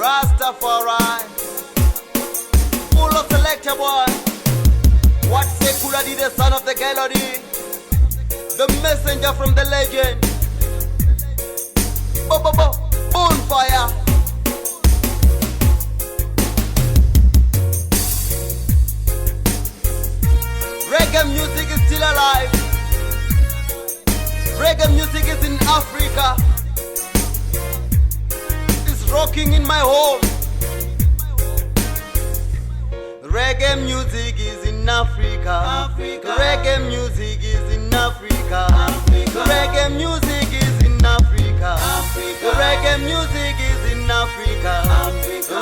Rastafari, full of selector boy. What say Kuladi, the son of the Galadi, the messenger from the legend. Bonfire. Reggae music is still alive. Reggae music is in Africa. It's rocking in my home. Reggae music is in Africa. Reggae music is in Africa. Reggae music is in Africa. Reggae music is in Africa.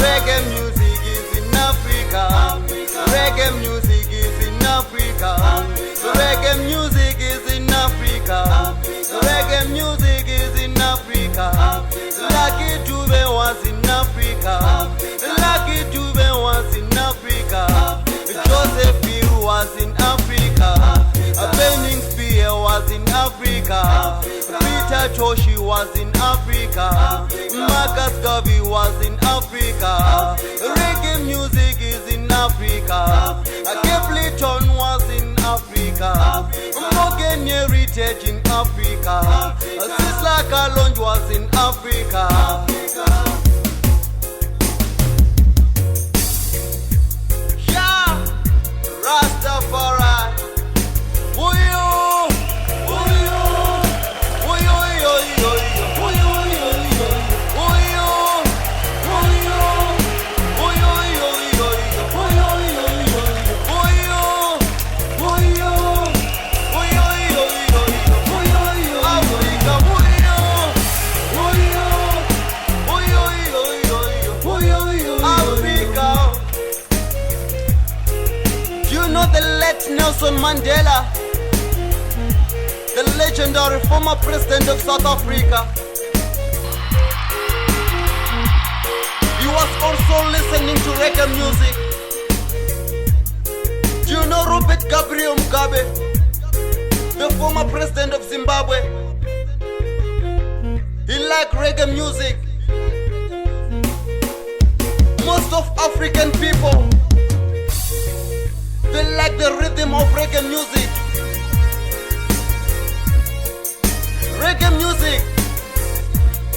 Reggae music is in Africa. Reggae music is in Africa. Reggae music is in Africa. Reggae music is in Africa. Lucky Dube was in Africa. Lucky Dube was in Africa. Joseph Hill was in Africa. Benning Spear was in Africa. Peter Toshi was in Africa. Marcus Garvey was in Africa. Reggae music is in Africa. Capleton was in Africa. Morgan Heritage in Africa. Sisla Kalonji was in Africa. Yeah, Rastafari. Nelson Mandela, the legendary former president of South Africa. He was also listening to reggae music. Do you know Robert Gabriel Mugabe, the former president of Zimbabwe? He liked reggae music. Most of African people, they like the rhythm of reggae music. Reggae music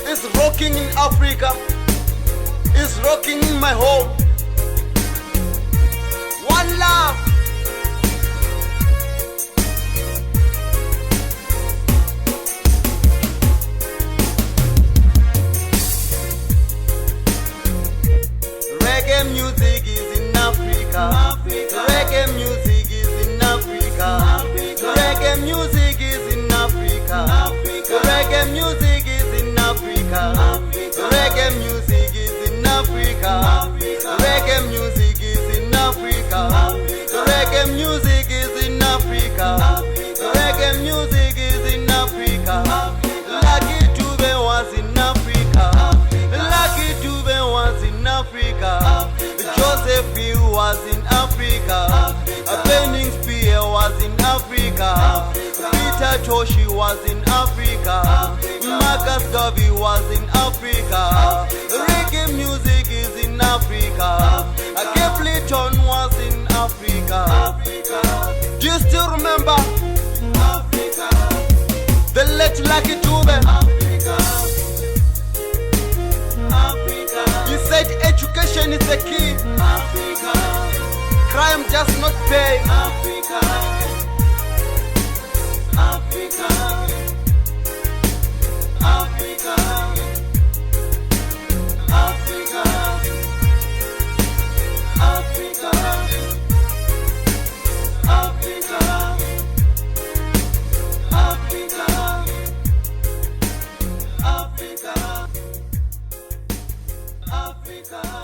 is rocking in Africa, is rocking in my home. One love. Reggae music is in Africa. Reggae music is in Africa. Reggae music is in Africa. Reggae music is in Africa. Reggae music is in Africa. Reggae music is in Africa. Reggae music is in Africa. Reggae music is in Africa. Lucky Dube was in Africa. Lucky Dube was in Africa. Joseph Hill was in Africa. Benning Spear was in Africa. Peter Toshi was in Africa. Marcus Garvey was in Africa. Reggae music is in Africa. Capleton was in Africa. Do you still remember the late Lucky Dube? He said education is the key. Crime does not pay. Africa. Africa. Africa. Africa. Africa. Africa. Africa. Africa.